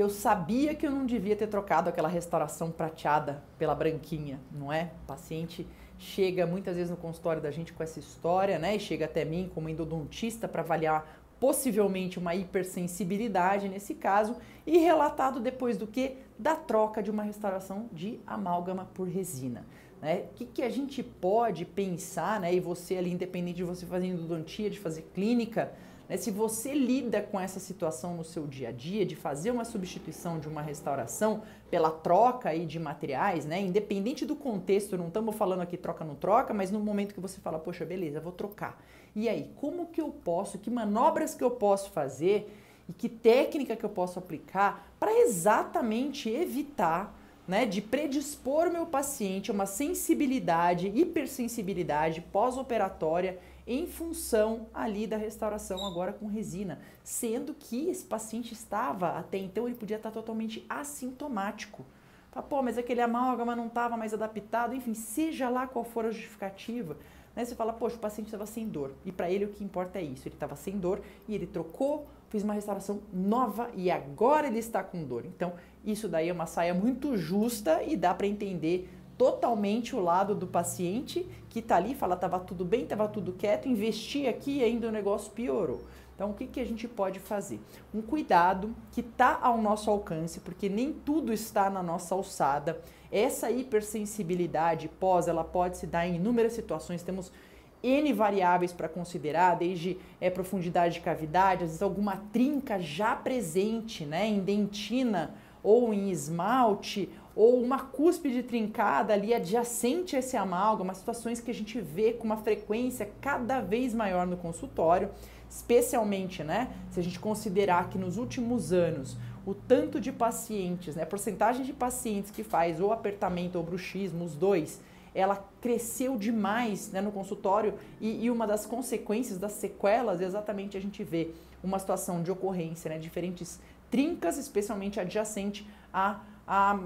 eu sabia que eu não devia ter trocado aquela restauração prateada pela branquinha, não é? O paciente chega muitas vezes no consultório da gente com essa história, né? E chega até mim como endodontista para avaliar possivelmente uma hipersensibilidade nesse caso e relatado depois do que? Da troca de uma restauração de amálgama por resina. Né? O que a gente pode pensar, né? E você ali, independente de você fazer endodontia, de fazer clínica, né? Se você lida com essa situação no seu dia a dia, de fazer uma substituição de uma restauração pela troca aí de materiais, né? Independente do contexto, não estamos falando aqui troca não troca, mas no momento que você fala, poxa, beleza, vou trocar. E aí, como que eu posso, que manobras que eu posso fazer e que técnica que eu posso aplicar para exatamente evitar, né, de predispor o meu paciente a uma sensibilidade, hipersensibilidade pós-operatória em função ali da restauração agora com resina, sendo que esse paciente estava, até então ele podia estar totalmente assintomático. Fala, pô, mas aquele amálgama não estava mais adaptado, enfim, seja lá qual for a justificativa, né, você fala, poxa, o paciente estava sem dor, e para ele o que importa é isso, ele estava sem dor e ele trocou, fez uma restauração nova e agora ele está com dor. Então, isso daí é uma saia muito justa e dá para entender totalmente o lado do paciente que está ali, fala, estava tudo bem, estava tudo quieto, investi aqui e ainda o negócio piorou. Então, o que a gente pode fazer? Um cuidado que está ao nosso alcance, porque nem tudo está na nossa alçada. Essa hipersensibilidade pós, ela pode se dar em inúmeras situações, temos N variáveis para considerar, desde profundidade de cavidade, às vezes alguma trinca já presente, né, em dentina ou em esmalte, ou uma cúspide trincada ali adjacente a esse amálgama, situações que a gente vê com uma frequência cada vez maior no consultório, especialmente, né, se a gente considerar que nos últimos anos o tanto de pacientes, né, a porcentagem de pacientes que faz ou apertamento ou bruxismo, os dois, ela cresceu demais, né, no consultório e uma das consequências, das sequelas, é exatamente a gente vê uma situação de ocorrência, né, diferentes trincas, especialmente adjacente a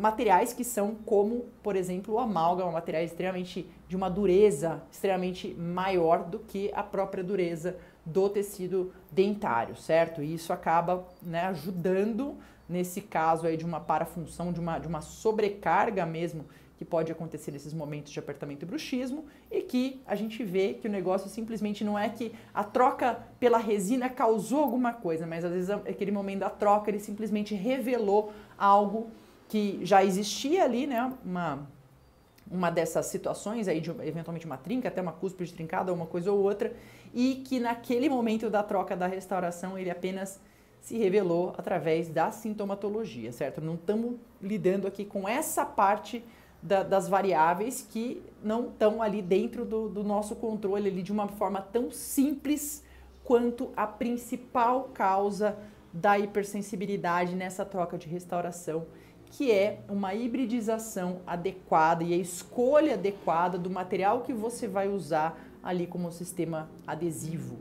materiais que são como, por exemplo, o amálgama, materiais extremamente de uma dureza extremamente maior do que a própria dureza do tecido dentário, certo? E isso acaba, né, ajudando nesse caso aí de uma parafunção, de uma sobrecarga mesmo que pode acontecer nesses momentos de apertamento e bruxismo e que a gente vê que o negócio simplesmente não é que a troca pela resina causou alguma coisa, mas às vezes aquele momento da troca ele simplesmente revelou algo que já existia ali, né, uma dessas situações aí de eventualmente uma trinca, até uma cúspide trincada, uma coisa ou outra, e que naquele momento da troca da restauração ele apenas se revelou através da sintomatologia, certo? Não estamos lidando aqui com essa parte das variáveis que não estão ali dentro do nosso controle ali de uma forma tão simples quanto a principal causa da hipersensibilidade nessa troca de restauração, que é uma hibridização adequada e a escolha adequada do material que você vai usar ali como sistema adesivo.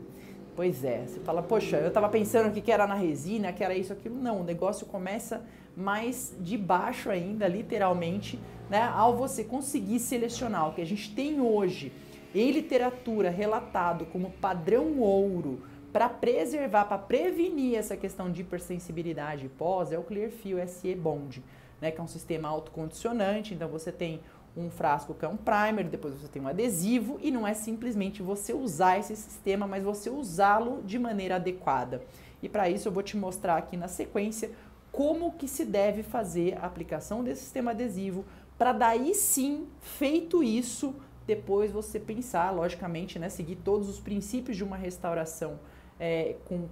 Pois é, você fala, poxa, eu estava pensando que era na resina, que era isso, aquilo. Não, o negócio começa mais de baixo ainda, literalmente, né, ao você conseguir selecionar o que a gente tem hoje em literatura relatado como padrão ouro para preservar, para prevenir essa questão de hipersensibilidade pós, é o Clearfiel SE Bond, né, que é um sistema autocondicionante. Então você tem um frasco que é um primer, depois você tem um adesivo e não é simplesmente você usar esse sistema, mas você usá-lo de maneira adequada. E para isso eu vou te mostrar aqui na sequência como que se deve fazer a aplicação desse sistema adesivo para daí sim, feito isso, depois você pensar, logicamente, né, seguir todos os princípios de uma restauração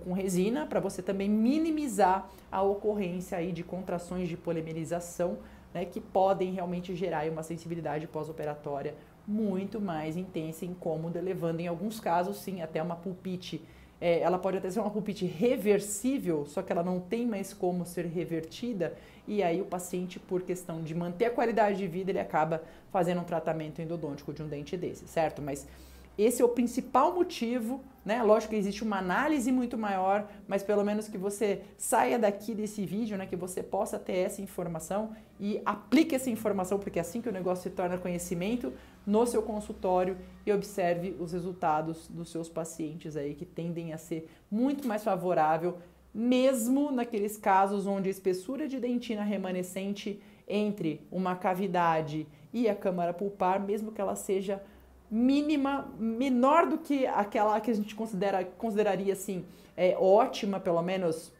com resina, para você também minimizar a ocorrência aí de contrações de polimerização, né, que podem realmente gerar uma sensibilidade pós-operatória muito mais intensa e incômoda, levando em alguns casos, sim, até uma pulpite. Ela pode até ser uma pulpite reversível, só que ela não tem mais como ser revertida, e aí o paciente, por questão de manter a qualidade de vida, ele acaba fazendo um tratamento endodôntico de um dente desse, certo? Mas esse é o principal motivo, né? Lógico que existe uma análise muito maior, mas pelo menos que você saia daqui desse vídeo, né? Que você possa ter essa informação e aplique essa informação, porque é assim que o negócio se torna conhecimento, no seu consultório e observe os resultados dos seus pacientes aí, que tendem a ser muito mais favorável mesmo naqueles casos onde a espessura de dentina remanescente entre uma cavidade e a câmara pulpar, mesmo que ela seja mínima, menor do que aquela que a gente consideraria assim, ótima, pelo menos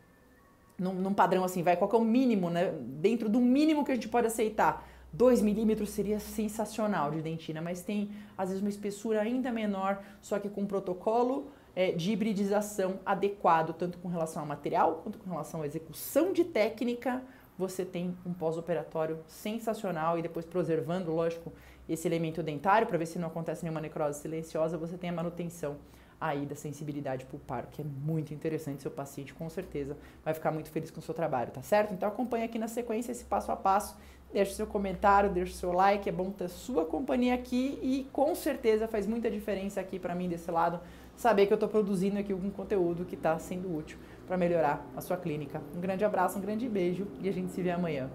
num padrão assim, qual que é o mínimo, né? Dentro do mínimo que a gente pode aceitar. 2 milímetros seria sensacional de dentina, mas tem às vezes uma espessura ainda menor, só que com protocolo de hibridização adequado, tanto com relação ao material quanto com relação à execução de técnica, você tem um pós-operatório sensacional e depois preservando, lógico, esse elemento dentário para ver se não acontece nenhuma necrose silenciosa, você tem a manutenção aí da sensibilidade pulpar, que é muito interessante. Seu paciente com certeza vai ficar muito feliz com o seu trabalho, tá certo? Então acompanha aqui na sequência esse passo a passo, deixa seu comentário, deixa seu like, é bom ter sua companhia aqui e com certeza faz muita diferença aqui para mim desse lado, saber que eu estou produzindo aqui algum conteúdo que está sendo útil para melhorar a sua clínica. Um grande abraço, um grande beijo e a gente se vê amanhã.